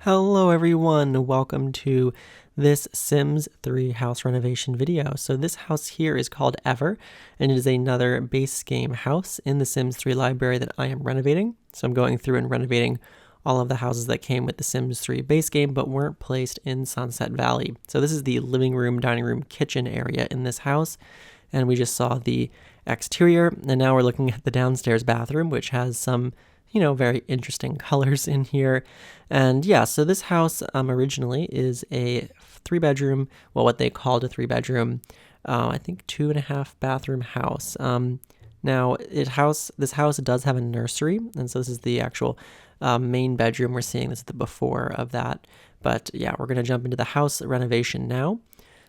Hello everyone, welcome to this Sims 3 house renovation video. So this house here is called Ever, and it is another base game house in the Sims 3 library that I am renovating. So I'm going through and renovating all of the houses that came with the Sims 3 base game but weren't placed in Sunset Valley. So this is the living room, dining room, kitchen area in this house, and we just saw the exterior, and now we're looking at the downstairs bathroom, which has some very interesting colors in here. And yeah, so this house originally is a 3-bedroom, well, what they called a 3-bedroom, I think 2.5 bathroom house. Now, this house does have a nursery, and so this is the actual main bedroom. We're seeing this is the before of that. But yeah, we're going to jump into the house renovation now.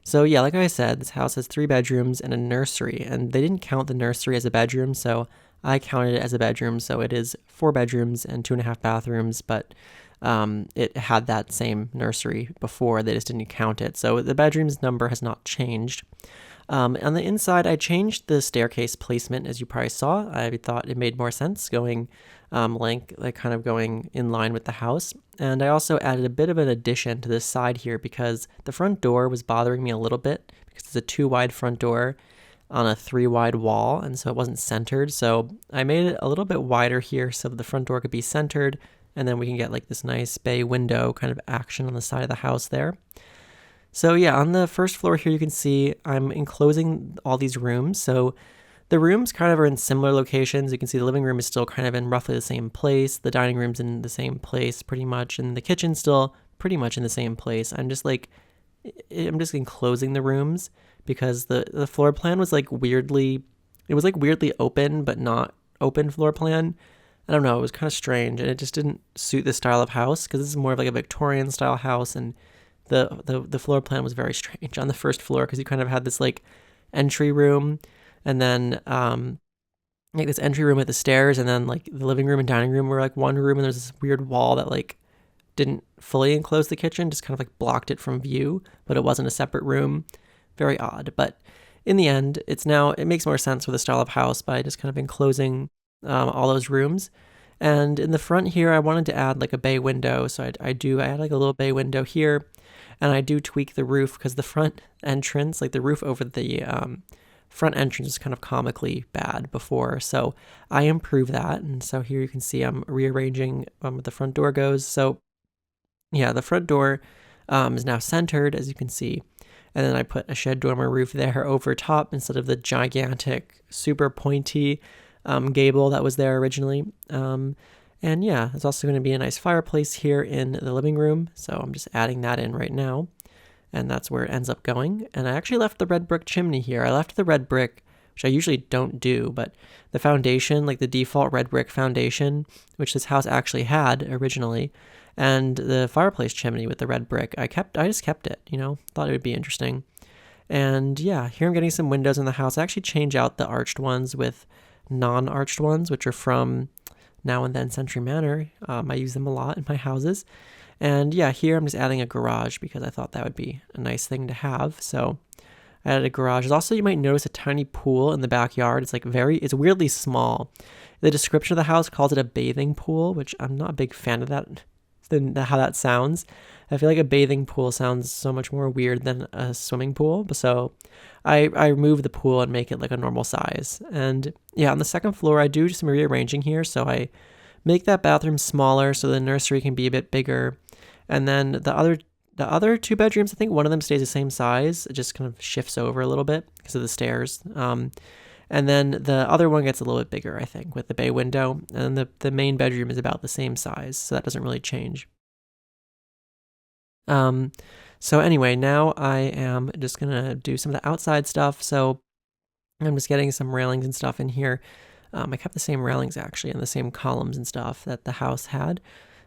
So yeah, like I said, this house has 3 bedrooms and a nursery, and they didn't count the nursery as a bedroom, so I counted it as a bedroom. So it is 4 bedrooms and 2.5 bathrooms, but it had that same nursery before. They just didn't count it. So the bedrooms number has not changed. On the inside, I changed the staircase placement, as you probably saw. I thought it made more sense going kind of going in line with the house. And I also added a bit of an addition to this side here because the front door was bothering me a little bit because it's a 2-wide front door on a 3-wide wall, and so it wasn't centered. So I made it a little bit wider here so the front door could be centered, and then we can get like this nice bay window kind of action on the side of the house there. So yeah, on the first floor here, you can see I'm enclosing all these rooms. So the rooms kind of are in similar locations. You can see the living room is still kind of in roughly the same place. The dining room's in the same place pretty much, and the kitchen's still pretty much in the same place. I'm just enclosing the rooms because the floor plan was weirdly open, but not open floor plan. I don't know, it was kind of strange, and it just didn't suit the style of house because this is more of like a Victorian style house, and the floor plan was very strange on the first floor because you kind of had this entry room, and then this entry room at the stairs, and then the living room and dining room were one room, and there's this weird wall that didn't fully enclose the kitchen, just kind of blocked it from view, but it wasn't a separate room. Very odd, but in the end, it makes more sense for the style of house by just kind of enclosing all those rooms. And in the front here, I wanted to add a bay window, so I add a little bay window here, and I do tweak the roof because the front entrance, the roof over the front entrance is kind of comically bad before, so I improve that. And so here you can see I'm rearranging where the front door goes. So yeah, the front door is now centered, as you can see. And then I put a shed dormer roof there over top instead of the gigantic, super pointy gable that was there originally. And yeah, there's also going to be a nice fireplace here in the living room. So I'm just adding that in right now. And that's where it ends up going. And I actually left the red brick chimney here. I left the red brick, which I usually don't do, but the foundation, the default red brick foundation, which this house actually had originally, and the fireplace chimney with the red brick, I just kept it, thought it would be interesting. And yeah, here I'm getting some windows in the house. I actually change out the arched ones with non-arched ones, which are from Now and Then Century Manor. I use them a lot in my houses. And yeah, here I'm just adding a garage because I thought that would be a nice thing to have. So I added a garage. Also, you might notice a tiny pool in the backyard. It's weirdly small. The description of the house calls it a bathing pool, which I'm not a big fan of that. Than how that sounds. I feel like a bathing pool sounds so much more weird than a swimming pool. So I remove the pool and make it a normal size. And yeah, on the second floor, I do some rearranging here. So I make that bathroom smaller so the nursery can be a bit bigger. And then the other 2 bedrooms, I think one of them stays the same size. It just kind of shifts over a little bit because of the stairs. And then the other one gets a little bit bigger, I think, with the bay window. And the main bedroom is about the same size, so that doesn't really change. So anyway, now I am just going to do some of the outside stuff. So I'm just getting some railings and stuff in here. I kept the same railings, actually, and the same columns and stuff that the house had.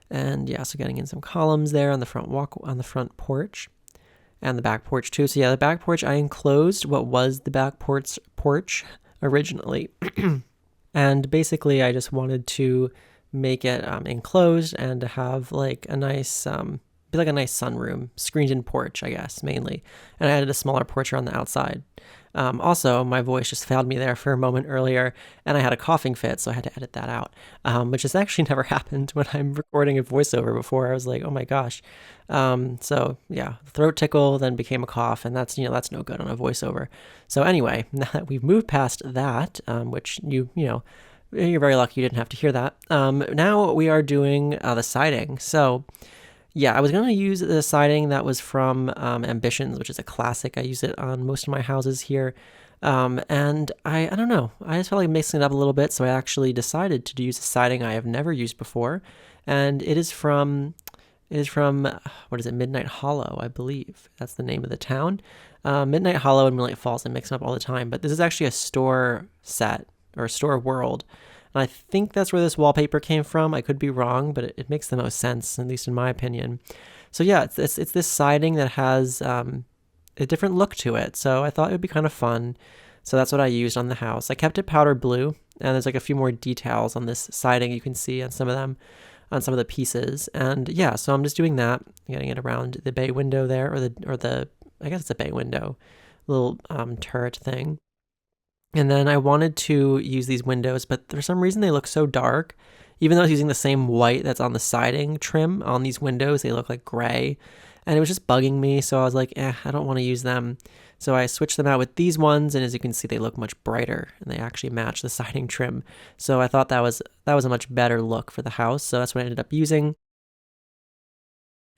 And yeah, so getting in some columns there on the front porch. And the back porch, too. So yeah, the back porch, I enclosed what was the back porch originally. And basically I just wanted to make it enclosed and to have a nice be a nice sunroom, screened in porch, I guess, mainly. And I added a smaller porch around the outside. Also, my voice just failed me there for a moment earlier, and I had a coughing fit, so I had to edit that out, which has actually never happened when I'm recording a voiceover before. I was like, oh my gosh. So yeah, throat tickle then became a cough, and that's no good on a voiceover. So anyway, now that we've moved past that, which you're very lucky you didn't have to hear that. Now we are doing the siding. So yeah, I was going to use the siding that was from Ambitions, which is a classic. I use it on most of my houses here. And I don't know. I just felt like mixing it up a little bit, so I actually decided to use a siding I have never used before. And it is from what is it, Midnight Hollow, I believe. That's the name of the town. Midnight Hollow and Moonlight Falls, I mix them up all the time. But this is actually a store set, or a store world. And I think that's where this wallpaper came from. I could be wrong, but it makes the most sense, at least in my opinion. So yeah, it's this siding that has a different look to it. So I thought it would be kind of fun. So that's what I used on the house. I kept it powder blue, and there's like a few more details on this siding you can see on some of them, on some of the pieces. And yeah, so I'm just doing that, getting it around the bay window there, or the I guess it's a bay window, little turret thing. And then I wanted to use these windows, but for some reason they look so dark. Even though I was using the same white that's on the siding trim on these windows, they look like gray. And it was just bugging me, so I was like, I don't want to use them. So I switched them out with these ones, and as you can see, they look much brighter, and they actually match the siding trim. So I thought that was a much better look for the house, so that's what I ended up using.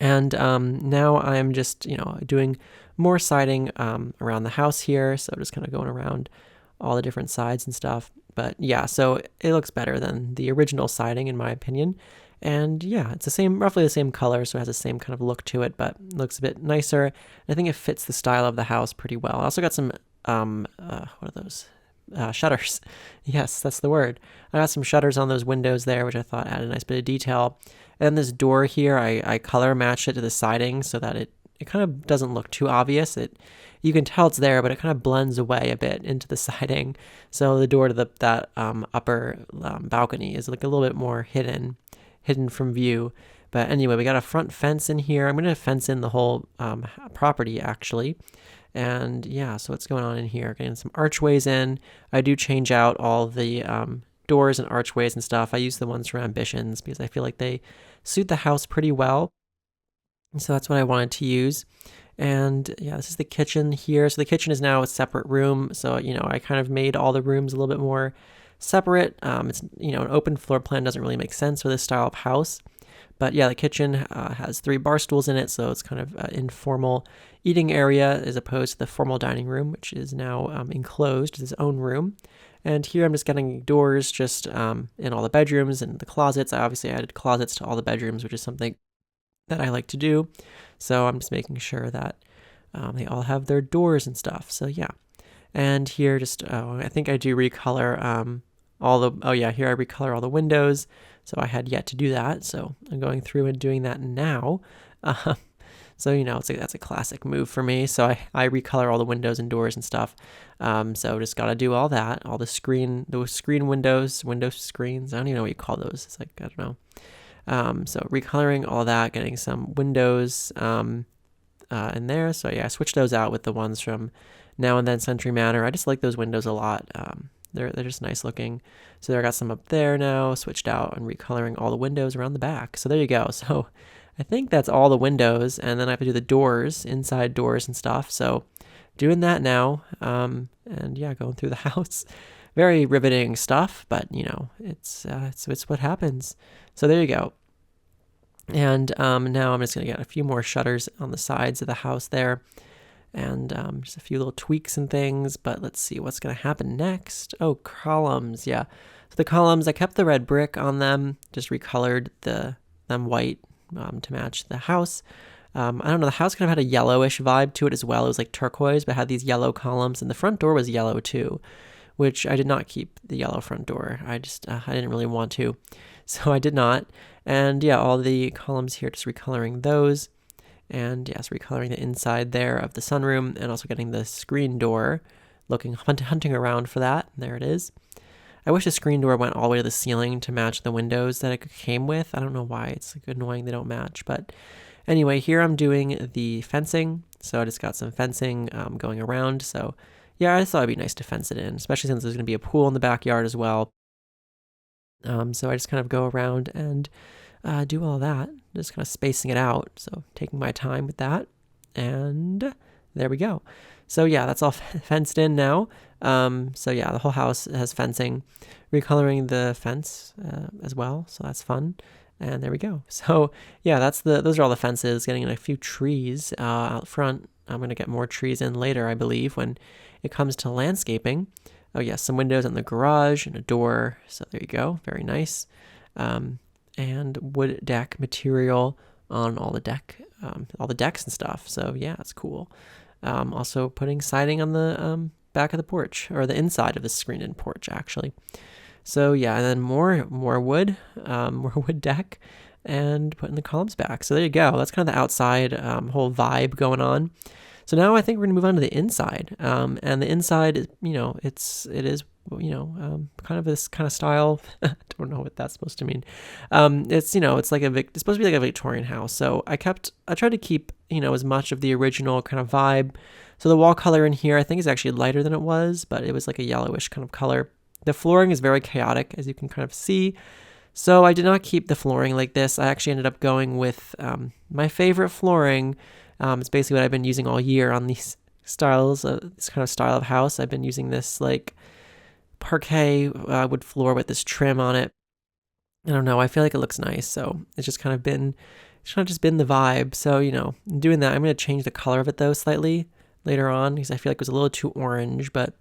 And now I'm just, doing more siding around the house here, so just kind of going around all the different sides and stuff. But yeah, so it looks better than the original siding in my opinion. And yeah, it's roughly the same color, so it has the same kind of look to it, but it looks a bit nicer. And I think it fits the style of the house pretty well. I also got some, what are those? Shutters. Yes, that's the word. I got some shutters on those windows there, which I thought added a nice bit of detail. And then this door here, I color matched it to the siding so that it kind of doesn't look too obvious. You can tell it's there, but it kind of blends away a bit into the siding. So the door to that upper balcony is like a little bit more hidden from view. But anyway, we got a front fence in here. I'm going to fence in the whole property actually. And yeah, so what's going on in here? Getting some archways in. I do change out all the doors and archways and stuff. I use the ones from Ambitions because I feel like they suit the house pretty well. So that's what I wanted to use. And yeah, this is the kitchen here. So the kitchen is now a separate room. So, I kind of made all the rooms a little bit more separate. It's, an open floor plan doesn't really make sense for this style of house. But yeah, the kitchen has 3 bar stools in it. So it's kind of an informal eating area as opposed to the formal dining room, which is now enclosed as its own room. And here I'm just getting doors just in all the bedrooms and the closets. I obviously added closets to all the bedrooms, which is something that I like to do. So I'm just making sure that they all have their doors and stuff. So yeah. And here I think I do recolor here I recolor all the windows. So I had yet to do that. So I'm going through and doing that now. So, that's a classic move for me. So I recolor all the windows and doors and stuff. So just got to do all that, all those screen windows, window screens. I don't even know what you call those. It's like, I don't know. So recoloring all that, getting some windows in there. So yeah, I switched those out with the ones from Now and Then Century Manor. I just like those windows a lot. They're just nice looking. So I got some up there now, switched out and recoloring all the windows around the back. So there you go. So I think that's all the windows, and then I have to do the doors, inside doors and stuff. So doing that now, and yeah, going through the house. Very riveting stuff, but it's what happens. So there you go. And now I'm just going to get a few more shutters on the sides of the house there. And just a few little tweaks and things. But let's see what's going to happen next. Oh, columns. Yeah. So the columns, I kept the red brick on them. Just recolored them white to match the house. I don't know. The house kind of had a yellowish vibe to it as well. It was like turquoise, but had these yellow columns. And the front door was yellow too, which I did not keep the yellow front door. I didn't really want to. So I did not. And yeah, all the columns here, just recoloring those. And yes, recoloring the inside there of the sunroom, and also getting the screen door, hunting around for that. There it is. I wish the screen door went all the way to the ceiling to match the windows that it came with. I don't know why. It's like annoying they don't match. But anyway, here I'm doing the fencing. So I just got some fencing going around. So yeah, I just thought it'd be nice to fence it in, especially since there's going to be a pool in the backyard as well. So I just kind of go around and do all that, just kind of spacing it out. So taking my time with that, and there we go. So yeah, that's all fenced in now. So yeah, the whole house has fencing, recoloring the fence as well. So that's fun. And there we go. So yeah, those are all the fences. Getting in a few trees out front. I'm gonna get more trees in later, I believe, when it comes to landscaping. Oh yeah, some windows in the garage and a door. So there you go. Very nice. And wood deck material on all the decks and stuff. So yeah, it's cool. Also putting siding on the back of the porch, or the inside of the screened-in porch, actually. So yeah, and then more wood, more wood deck, and putting the columns back. So there you go. That's kind of the outside whole vibe going on. So now I think we're gonna move on to the inside. And the inside, it is kind of this kind of style. I don't know what that's supposed to mean. It's it's supposed to be like a Victorian house. So I tried to keep as much of the original kind of vibe. So the wall color in here I think is actually lighter than it was, but it was like a yellowish kind of color. The flooring is very chaotic, as you can kind of see. So I did not keep the flooring like this. I actually ended up going with my favorite flooring. It's basically what I've been using all year on these styles, this kind of style of house. I've been using this like parquet wood floor with this trim on it. I don't know. I feel like it looks nice. So it's just kind of been the vibe. So, doing that, I'm going to change the color of it though slightly later on because I feel like it was a little too orange, but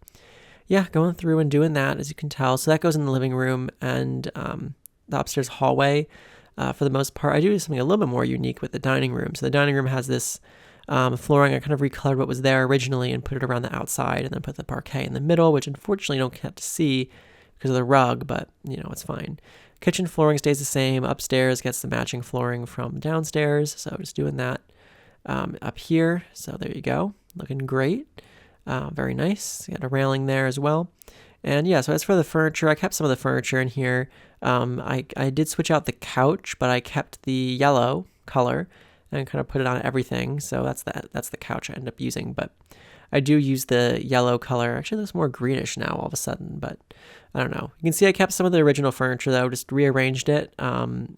yeah, going through and doing that, as you can tell. So that goes in the living room and the upstairs hallway. For the most part, I do something a little bit more unique with the dining room. So the dining room has this flooring. I kind of recolored what was there originally and put it around the outside, and then put the parquet in the middle, which unfortunately you don't get to see because of the rug, but it's fine. Kitchen flooring stays the same. Upstairs gets the matching flooring from downstairs. So just doing that up here. So there you go. Looking great. Very nice. Got a railing there as well. And yeah, so as for the furniture, I kept some of the furniture in here. I did switch out the couch, but I kept the yellow color and kind of put it on everything. So that's the couch I ended up using. But I do use the yellow color. Actually, it looks more greenish now all of a sudden, but I don't know. You can see I kept some of the original furniture though, just rearranged it,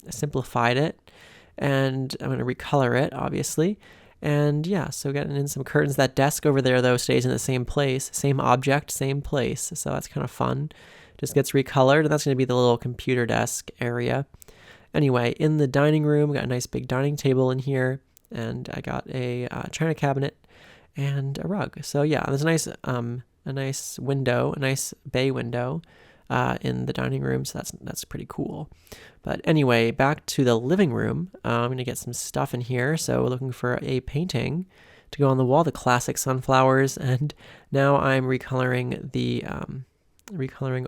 simplified it, and I'm going to recolor it, obviously. And yeah, so getting in some curtains. That desk over there though stays in the same place, same object, same place. So that's kind of fun. Just gets recolored, and that's going to be the little computer desk area. Anyway, in the dining room, got a nice big dining table in here, and I got a china cabinet and a rug. So yeah, there's a nice window, a nice bay window in the dining room. So that's pretty cool. But anyway, back to the living room. I'm going to get some stuff in here. So we're looking for a painting to go on the wall, the classic sunflowers. And now I'm recoloring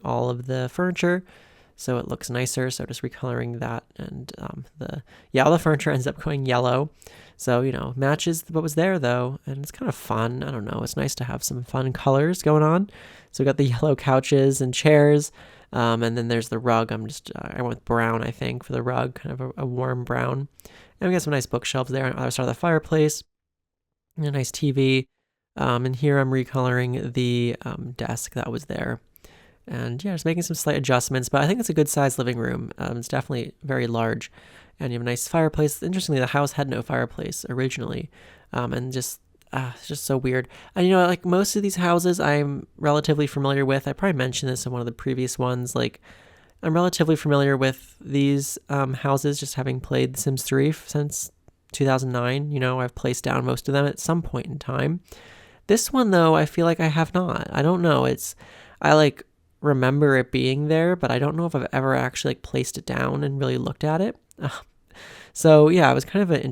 all of the furniture so it looks nicer. So just recoloring that, and all the furniture ends up going yellow. So, matches what was there though. And it's kind of fun. I don't know. It's nice to have some fun colors going on. So we got the yellow couches and chairs. And then there's the rug. I went with brown, I think, for the rug, kind of a warm brown. And we got some nice bookshelves there on the other side of the fireplace. And a nice TV. And here I'm recoloring the desk that was there. And yeah, just making some slight adjustments. But I think it's a good sized living room. It's definitely very large. And you have a nice fireplace. Interestingly, the house had no fireplace originally. And just it's just so weird. And like most of these houses I'm relatively familiar with. I probably mentioned this in one of the previous ones. Like I'm relatively familiar with these houses, just having played The Sims 3 since 2009. I've placed down most of them at some point in time. This one though, I feel like I have not. I don't know. I remember it being there, but I don't know if I've ever actually placed it down and really looked at it. So yeah, it was kind of it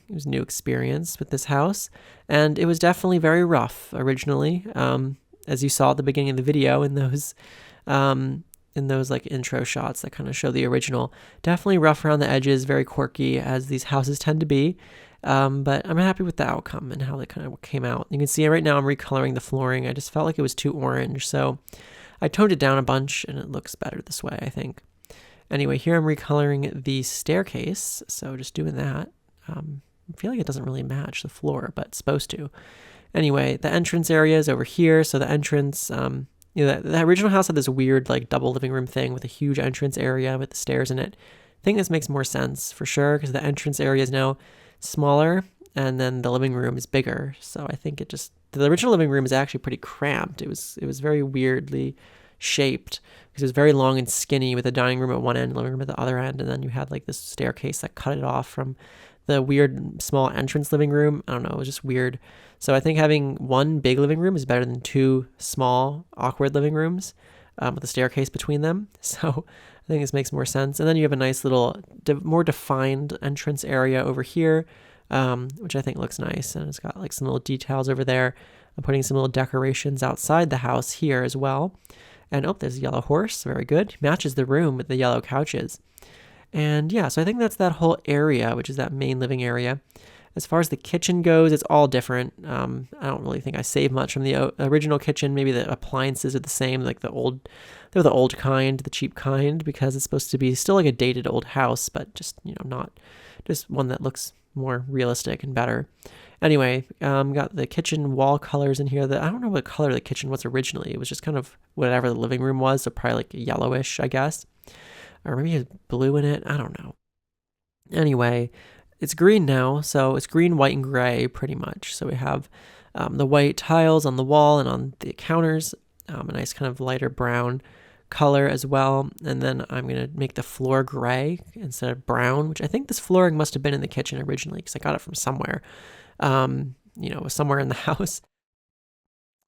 was a new experience with this house, and it was definitely very rough originally, as you saw at the beginning of the video in those like intro shots that kind of show the original. Definitely rough around the edges, very quirky as these houses tend to be, but I'm happy with the outcome and how they kind of came out. You can see right now I'm recoloring the flooring. I just felt like it was too orange, so I toned it down a bunch and it looks better this way, I think. Anyway, here I'm recoloring the staircase, so just doing that. I feel like it doesn't really match the floor, but it's supposed to. Anyway, the entrance area is over here. So the entrance, the original house had this weird like double living room thing with a huge entrance area with the stairs in it. I think this makes more sense for sure because the entrance area is now smaller and then the living room is bigger. So I think the original living room is actually pretty cramped. It was very weirdly shaped because it was very long and skinny with a dining room at one end, living room at the other end, and then you had like this staircase that cut it off from the weird small entrance living room. I don't know, it was just weird. So I think having one big living room is better than two small awkward living rooms with a staircase between them. So I think this makes more sense. And then you have a nice little more defined entrance area over here, which I think looks nice, and it's got like some little details over there. I'm putting some little decorations outside the house here as well. And oh, there's a yellow horse. Very good. Matches the room with the yellow couches. And yeah, so I think that's that whole area, which is that main living area. As far as the kitchen goes, it's all different. I don't really think I saved much from the original kitchen. Maybe the appliances are the same, like they're the old kind, the cheap kind, because it's supposed to be still like a dated old house, but just, not just one that looks more realistic and better. Anyway, got the kitchen wall colors in here. I don't know what color the kitchen was originally. It was just kind of whatever the living room was, so probably like yellowish, I guess. Or maybe it has blue in it. I don't know. Anyway, it's green now, so it's green, white, and gray pretty much. So we have the white tiles on the wall and on the counters, a nice kind of lighter brown color as well. And then I'm going to make the floor gray instead of brown, which I think this flooring must have been in the kitchen originally because I got it from somewhere, somewhere in the house.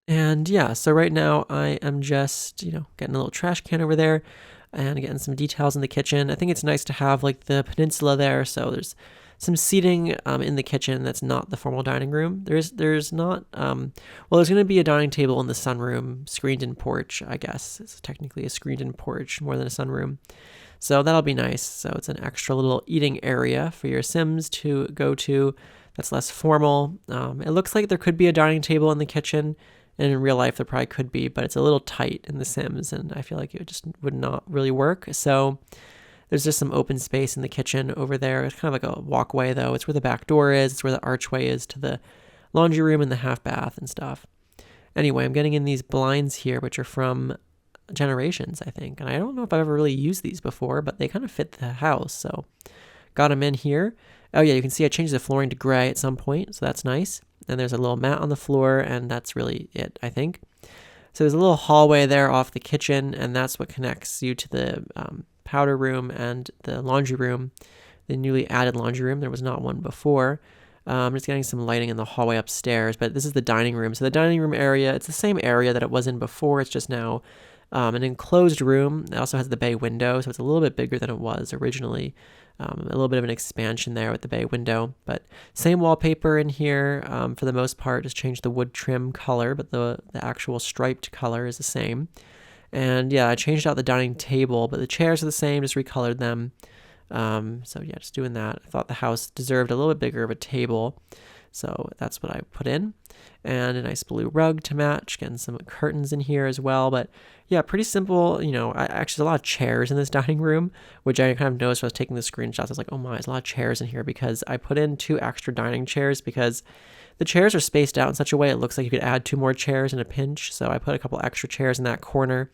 And yeah, so right now I am just, getting a little trash can over there and getting some details in the kitchen. I think it's nice to have like the peninsula there. So there's some seating in the kitchen that's not the formal dining room. There's not, there's going to be a dining table in the sunroom, screened-in porch, I guess. It's technically a screened-in porch more than a sunroom. So that'll be nice. So it's an extra little eating area for your Sims to go to that's less formal. It looks like there could be a dining table in the kitchen, and in real life there probably could be, but it's a little tight in the Sims, and I feel like it just would not really work. So there's just some open space in the kitchen over there. It's kind of like a walkway, though. It's where the back door is. It's where the archway is to the laundry room and the half bath and stuff. Anyway, I'm getting in these blinds here, which are from Generations, I think. And I don't know if I've ever really used these before, but they kind of fit the house. So got them in here. Oh yeah, you can see I changed the flooring to gray at some point, so that's nice. And there's a little mat on the floor, and that's really it, I think. So there's a little hallway there off the kitchen, and that's what connects you to the powder room and the laundry room, the newly added laundry room. There was not one before. I'm just getting some lighting in the hallway upstairs, but this is the dining room. So the dining room area, it's the same area that it was in before. It's just now an enclosed room. It also has the bay window, so it's a little bit bigger than it was originally. A little bit of an expansion there with the bay window, but same wallpaper in here for the most part. Just changed the wood trim color, but the actual striped color is the same. And yeah, I changed out the dining table, but the chairs are the same, just recolored them. So yeah, just doing that. I thought the house deserved a little bit bigger of a table, so that's what I put in. And a nice blue rug to match, getting some curtains in here as well. But yeah, pretty simple. Actually, there's a lot of chairs in this dining room, which I kind of noticed when I was taking the screenshots. I was like, oh my, there's a lot of chairs in here because I put in 2 extra dining chairs because the chairs are spaced out in such a way it looks like you could add 2 more chairs in a pinch. So I put a couple extra chairs in that corner.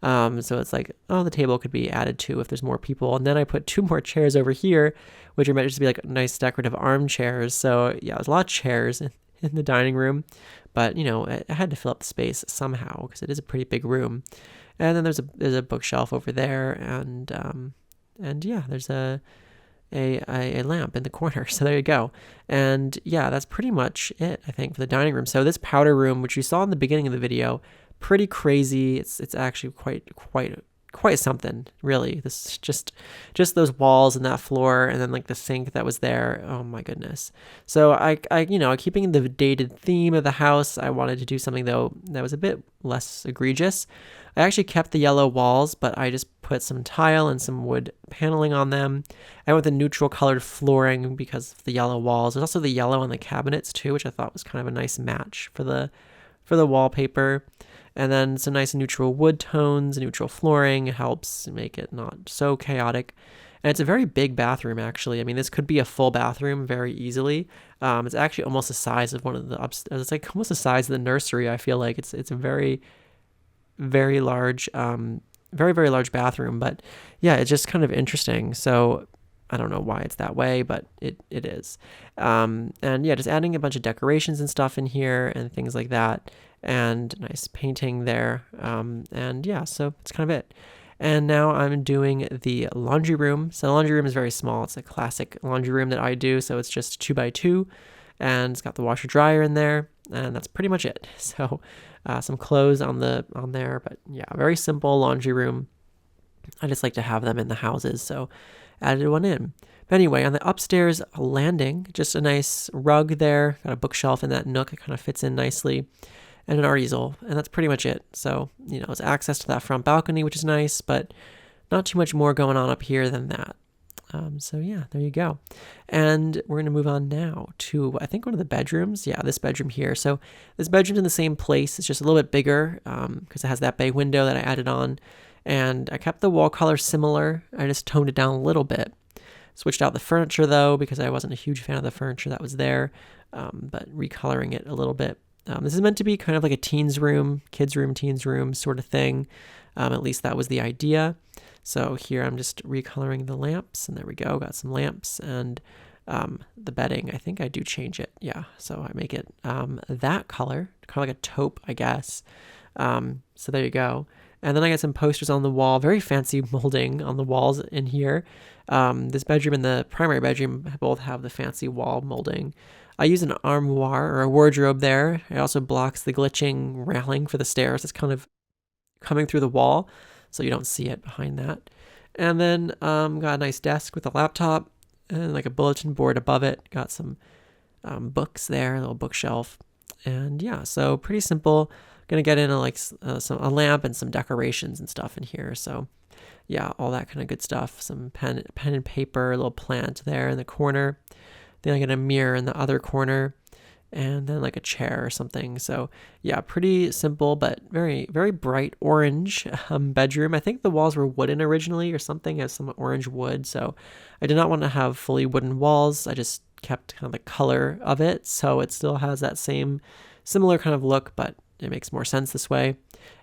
So it's like, the table could be added to if there's more people. And then I put 2 more chairs over here, which are meant to be like nice decorative armchairs. So yeah, there's a lot of chairs in the dining room, but I had to fill up the space somehow because it is a pretty big room. And then there's a bookshelf over there, and yeah, there's a lamp in the corner. So there you go. And yeah, that's pretty much it, I think, for the dining room. So this powder room, which you saw in the beginning of the video, pretty crazy. It's actually quite something, really. This just those walls and that floor, and then like the sink that was there. Oh my goodness. So I keeping the dated theme of the house, I wanted to do something though that was a bit less egregious. I actually kept the yellow walls, but I just put some tile and some wood paneling on them. I went with the neutral colored flooring because of the yellow walls. There's also the yellow on the cabinets too, which I thought was kind of a nice match for the wallpaper. And then some nice neutral wood tones, neutral flooring helps make it not so chaotic. And it's a very big bathroom, actually. I mean, this could be a full bathroom very easily. It's actually almost the size of one of the upstairs. It's like almost the size of the nursery. I feel like it's a very, very large, very, very large bathroom. But yeah, it's just kind of interesting. So I don't know why it's that way, but it is. And yeah, just adding a bunch of decorations and stuff in here and things like that. And nice painting there. And yeah, so it's kind of it. And now I'm doing the laundry room. So the laundry room is very small. It's a classic laundry room that I do. So it's just 2x2 and it's got the washer dryer in there. And that's pretty much it. So some clothes on there, but yeah, very simple laundry room. I just like to have them in the houses. So added one in. But anyway, on the upstairs landing, just a nice rug there. Got a bookshelf in that nook. It kind of fits in nicely. And an art easel, and that's pretty much it. So, it's access to that front balcony, which is nice, but not too much more going on up here than that. So yeah, there you go. And we're going to move on now to, I think, one of the bedrooms. Yeah, this bedroom here. So this bedroom's in the same place. It's just a little bit bigger because it has that bay window that I added on. And I kept the wall color similar. I just toned it down a little bit. Switched out the furniture, though, because I wasn't a huge fan of the furniture that was there, but recoloring it a little bit. This is meant to be kind of like a teens room, kids room, teens room sort of thing. At least that was the idea. So here I'm just recoloring the lamps, and there we go. Got some lamps and the bedding. I think I do change it. Yeah, so I make it that color, kind of like a taupe, I guess. So there you go. And then I got some posters on the wall, very fancy molding on the walls in here. This bedroom and the primary bedroom both have the fancy wall molding. I use an armoire or a wardrobe there. It also blocks the glitching railing for the stairs. It's kind of coming through the wall, so you don't see it behind that. And then got a nice desk with a laptop and like a bulletin board above it. Got some books there, a little bookshelf. And yeah, so pretty simple. Gonna get in a lamp and some decorations and stuff in here. So yeah, all that kind of good stuff. Some pen and paper, a little plant there in the corner. Then I get a mirror in the other corner, and then like a chair or something. So yeah, pretty simple, but very, very bright orange bedroom. I think the walls were wooden originally or something, as some orange wood. So I did not want to have fully wooden walls. I just kept kind of the color of it. So it still has that similar kind of look, but it makes more sense this way.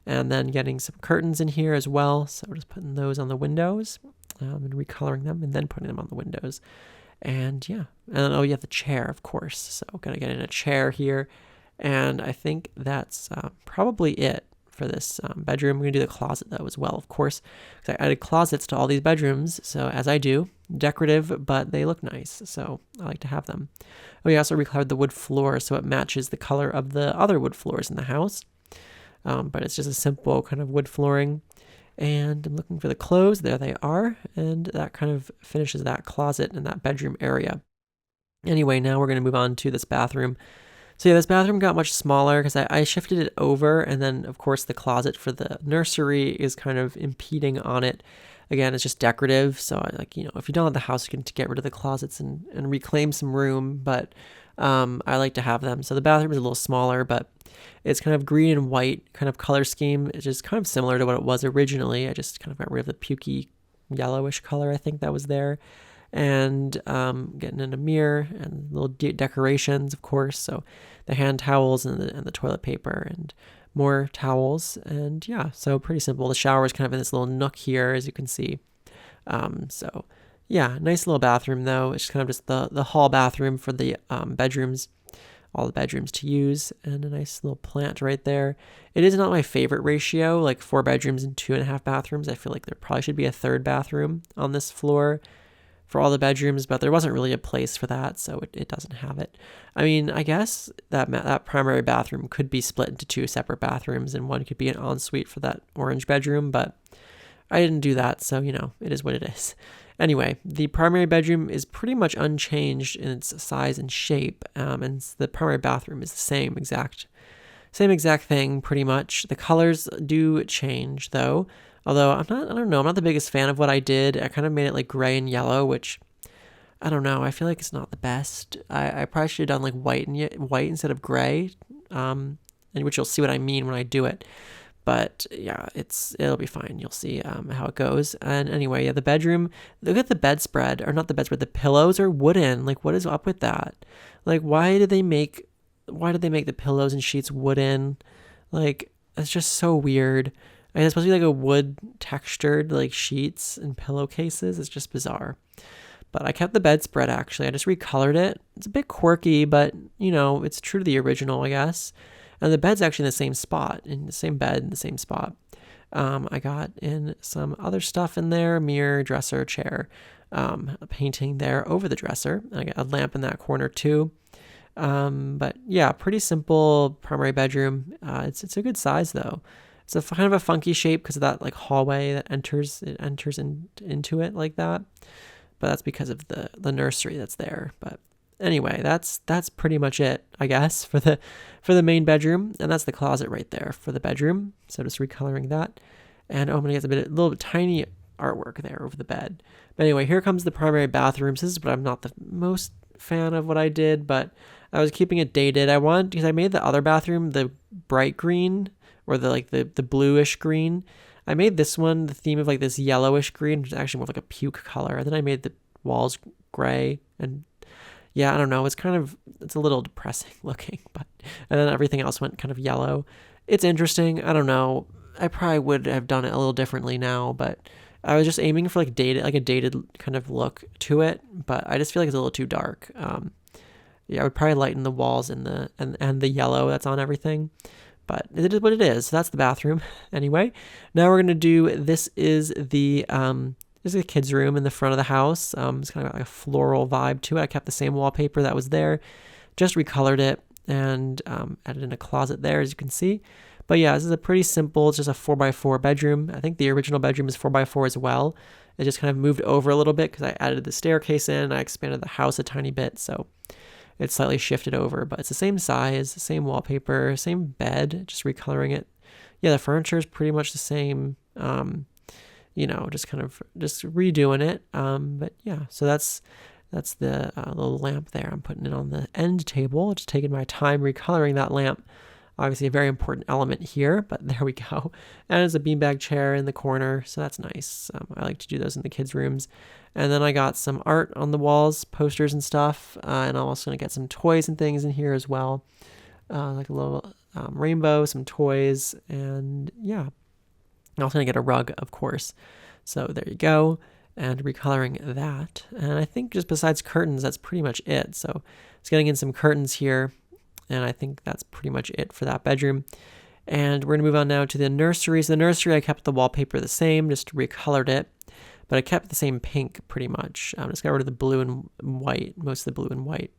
And then getting some curtains in here as well. So we're just putting those on the windows and recoloring them and then putting them on the windows. And yeah, and oh yeah, the chair, of course. So gonna get in a chair here, and I think that's probably it for this bedroom. We're gonna do the closet though as well, of course, because I added closets to all these bedrooms. So as I do, decorative, but they look nice, so I like to have them. Oh, we also recolored the wood floor so it matches the color of the other wood floors in the house. But it's just a simple kind of wood flooring. And I'm looking for the clothes. There they are. And that kind of finishes that closet and that bedroom area. Anyway, now we're going to move on to this bathroom. So yeah, this bathroom got much smaller because I shifted it over. And then, of course, the closet for the nursery is kind of impeding on it. Again, it's just decorative. So if you don't have the house, you can get rid of the closets and reclaim some room. But I like to have them. So the bathroom is a little smaller, but it's kind of green and white kind of color scheme. It's just kind of similar to what it was originally. I just kind of got rid of the pukey yellowish color, I think that was there. And getting in a mirror and little decorations, of course. So the hand towels and the toilet paper and more towels. And yeah, so pretty simple. The shower is kind of in this little nook here, as you can see. So yeah, nice little bathroom though. It's kind of just the hall bathroom for the bedrooms. All the bedrooms to use, and a nice little plant right there. It is not my favorite ratio, like 4 bedrooms and 2.5 bathrooms. I feel like there probably should be a 3rd bathroom on this floor for all the bedrooms, but there wasn't really a place for that, so it doesn't have it. I mean, I guess that primary bathroom could be split into 2 separate bathrooms, and one could be an ensuite for that orange bedroom, but I didn't do that, so it is what it is. Anyway, the primary bedroom is pretty much unchanged in its size and shape, and the primary bathroom is the same exact thing pretty much. The colors do change though, although I'm not the biggest fan of what I did. I kind of made it like gray and yellow, which I don't know. I feel like it's not the best. I probably should have done like white instead of gray, and which you'll see what I mean when I do it. But yeah, it'll be fine. You'll see how it goes. And anyway, yeah, the bedroom, look at the bedspread, or not the bedspread, the pillows are wooden. Like, what is up with that? Like, why did they make the pillows and sheets wooden? Like, it's just so weird. And it's supposed to be like a wood textured like sheets and pillowcases. It's just bizarre. But I kept the bedspread actually. I just recolored it. It's a bit quirky, but it's true to the original, I guess. And the bed's actually in the same spot, in the same bed, in the same spot. I got in some other stuff in there, mirror, dresser, chair, a painting there over the dresser. I got a lamp in that corner too. But yeah, pretty simple primary bedroom. It's a good size though. It's a kind of a funky shape because of that like hallway that enters into it like that. But that's because of the nursery that's there. But anyway, that's pretty much it, I guess, for the main bedroom. And that's the closet right there for the bedroom. So just recoloring that. And I'm going to get a little bit tiny artwork there over the bed. But anyway, here comes the primary bathrooms. This is what I'm not the most fan of what I did, but I was keeping it dated. Because I made the other bathroom the bright green, or the bluish green. I made this one the theme of like this yellowish green, which is actually more like a puke color. And then I made the walls gray, and yeah, I don't know. It's a little depressing looking, and then everything else went kind of yellow. It's interesting. I don't know. I probably would have done it a little differently now, but I was just aiming for like a dated kind of look to it, but I just feel like it's a little too dark. Yeah, I would probably lighten the walls and the yellow that's on everything. But it is what it is. So that's the bathroom. Anyway, now we're going to do, this is the kids' room in the front of the house. It's kind of got like a floral vibe to it. I kept the same wallpaper that was there, just recolored it and added in a closet there, as you can see. But yeah, this is a pretty simple, it's just a 4x4 bedroom. I think the original bedroom is 4x4 as well. It just kind of moved over a little bit because I added the staircase in. I expanded the house a tiny bit, so it's slightly shifted over, but it's the same size, same wallpaper, same bed, just recoloring it. Yeah, the furniture is pretty much the same, just redoing it. But yeah, so that's the little lamp there. I'm putting it on the end table, just taking my time recoloring that lamp. Obviously a very important element here, but there we go. And there's a beanbag chair in the corner, so that's nice. I like to do those in the kids' rooms. And then I got some art on the walls, posters and stuff, and I'm also going to get some toys and things in here as well, like a little rainbow, some toys, and yeah. I'm also going to get a rug, of course. So there you go, and recoloring that. And I think just besides curtains, that's pretty much it. So it's getting in some curtains here, and I think that's pretty much it for that bedroom. And we're going to move on now to the nursery. So the nursery, I kept the wallpaper the same, just recolored it. But I kept the same pink pretty much. Just got rid of the blue and white, most of the blue and white.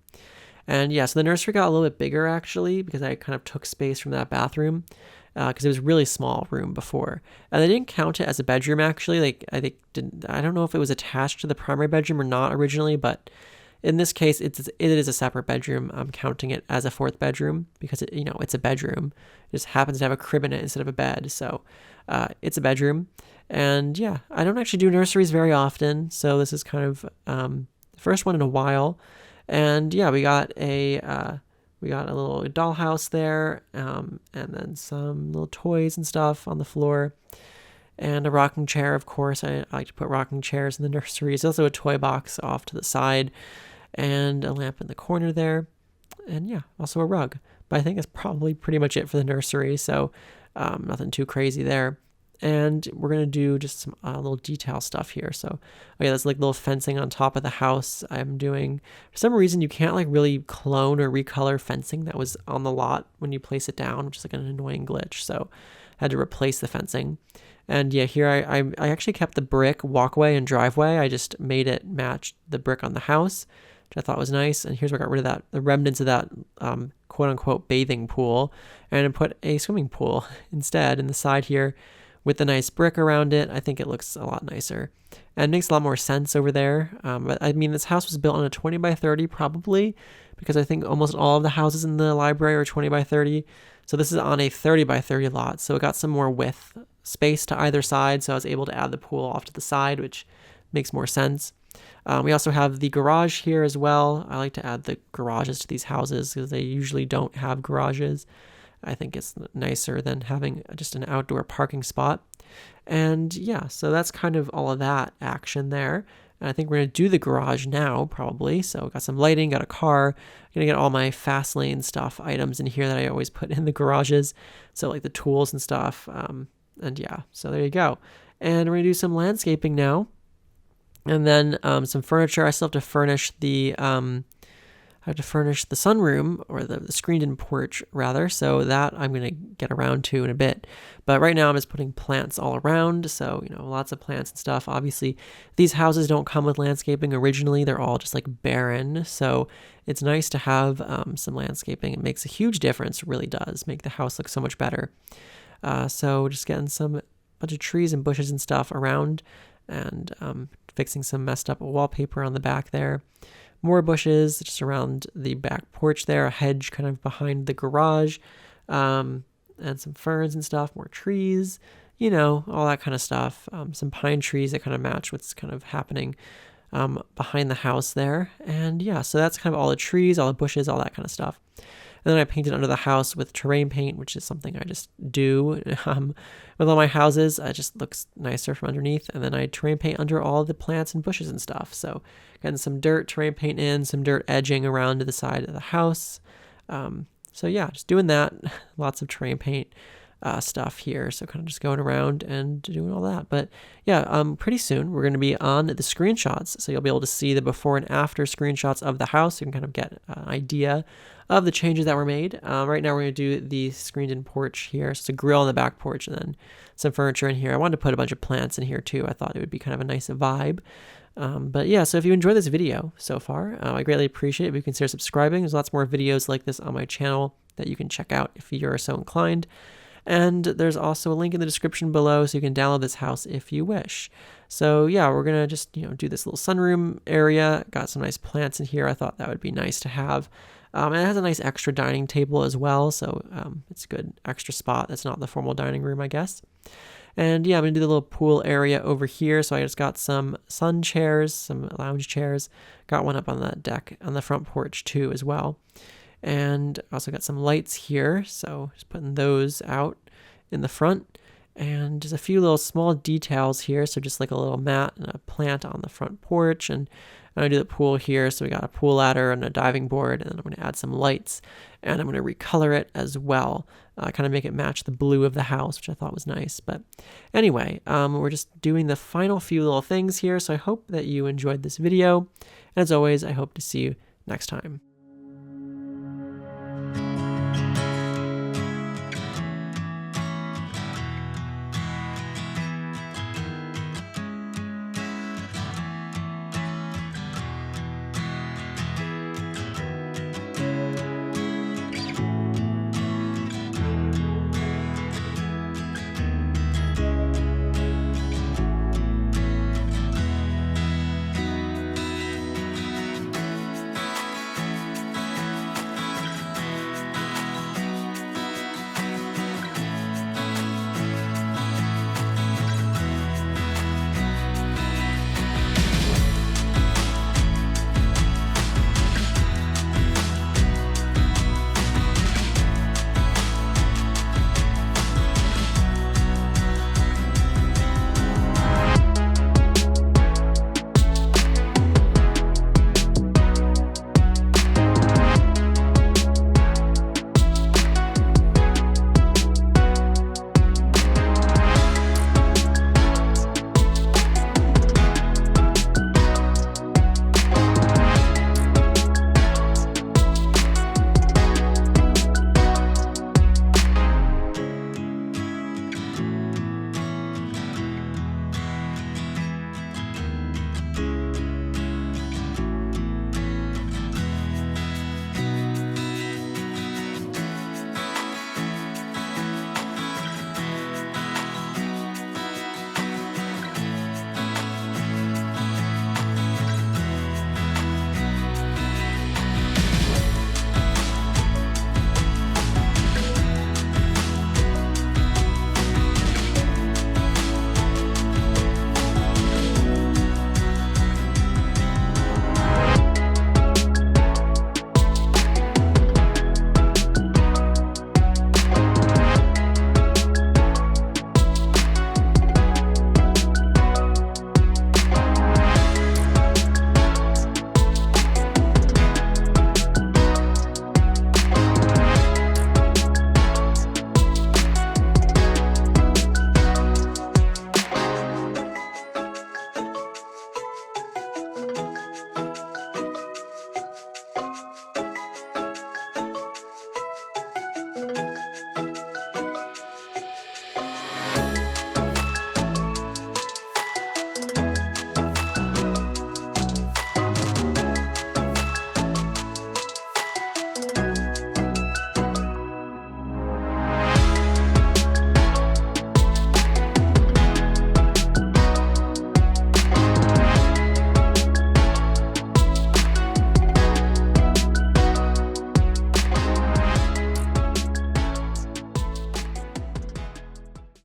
And yeah, so the nursery got a little bit bigger actually because I kind of took space from that bathroom because it was a really small room before. And they didn't count it as a bedroom actually. Like I don't know if it was attached to the primary bedroom or not originally, but in this case, it is a separate bedroom. I'm counting it as a fourth bedroom because it's a bedroom. It just happens to have a crib in it instead of a bed. So it's a bedroom. And yeah, I don't actually do nurseries very often. So this is kind of the first one in a while. And yeah, we got a little dollhouse there, and then some little toys and stuff on the floor. And a rocking chair, of course. I like to put rocking chairs in the nurseries. Also a toy box off to the side. And a lamp in the corner there. And yeah, also a rug. But I think that's probably pretty much it for the nursery. So nothing too crazy there. And we're going to do just some little detail stuff here. So, that's like little fencing on top of the house I'm doing. For some reason, you can't like really clone or recolor fencing that was on the lot when you place it down, which is like an annoying glitch. So I had to replace the fencing. And yeah, here I actually kept the brick walkway and driveway. I just made it match the brick on the house, which I thought was nice. And here's where I got rid of the remnants of that quote unquote bathing pool, and I put a swimming pool instead in the side here with the nice brick around it. I think it looks a lot nicer and makes a lot more sense over there. But I mean, this house was built on a 20 by 30 probably, because I think almost all of the houses in the library are 20 by 30. So this is on a 30 by 30 lot. So it got some more width space to either side. So I was able to add the pool off to the side, which makes more sense. We also have the garage here as well. I like to add the garages to these houses because they usually don't have garages. I think it's nicer than having just an outdoor parking spot. And yeah, so that's kind of all of that action there. And I think we're going to do the garage now, probably. So got some lighting, got a car. I'm going to get all my fast lane stuff items in here that I always put in the garages. So like the tools and stuff. And yeah, so there you go. And we're going to do some landscaping now. And then some furniture. I still have to furnish the sunroom, or the screened-in porch rather. So that I'm gonna get around to in a bit. But right now I'm just putting plants all around. So lots of plants and stuff. Obviously, these houses don't come with landscaping originally. They're all just like barren. So it's nice to have some landscaping. It makes a huge difference. It really does make the house look so much better. So just getting some bunch of trees and bushes and stuff around, and fixing some messed up wallpaper on the back there. More bushes just around the back porch there, a hedge kind of behind the garage, and some ferns and stuff, more trees, all that kind of stuff. Some pine trees that kind of match what's kind of happening behind the house there. And yeah, so that's kind of all the trees, all the bushes, all that kind of stuff. And then I painted under the house with terrain paint, which is something I just do with all my houses. It just looks nicer from underneath. And then I terrain paint under all the plants and bushes and stuff. So getting some dirt terrain paint in, some dirt edging around to the side of the house. So yeah, just doing that. Lots of terrain paint stuff here. So kind of just going around and doing all that. But yeah, pretty soon we're going to be on the screenshots. So you'll be able to see the before and after screenshots of the house. You can kind of get an idea of the changes that were made. Right now we're going to do the screened-in porch here. So it's a grill on the back porch and then some furniture in here. I wanted to put a bunch of plants in here too. I thought it would be kind of a nice vibe. But yeah, so if you enjoyed this video so far, I greatly appreciate it if you consider subscribing. There's lots more videos like this on my channel that you can check out if you're so inclined. And there's also a link in the description below so you can download this house if you wish. So yeah, we're going to just, do this little sunroom area. Got some nice plants in here. I thought that would be nice to have. And it has a nice extra dining table as well. So it's a good extra spot. That's not the formal dining room, I guess. And yeah, I'm going to do the little pool area over here. So I just got some sun chairs, some lounge chairs. Got one up on the deck on the front porch too as well. And also got some lights here. So just putting those out in the front. And just a few little small details here. So just like a little mat and a plant on the front porch. And I'm going to do the pool here. So we got a pool ladder and a diving board. And then I'm going to add some lights. And I'm going to recolor it as well. Kind of make it match the blue of the house, which I thought was nice. But anyway, we're just doing the final few little things here. So I hope that you enjoyed this video. And as always, I hope to see you next time.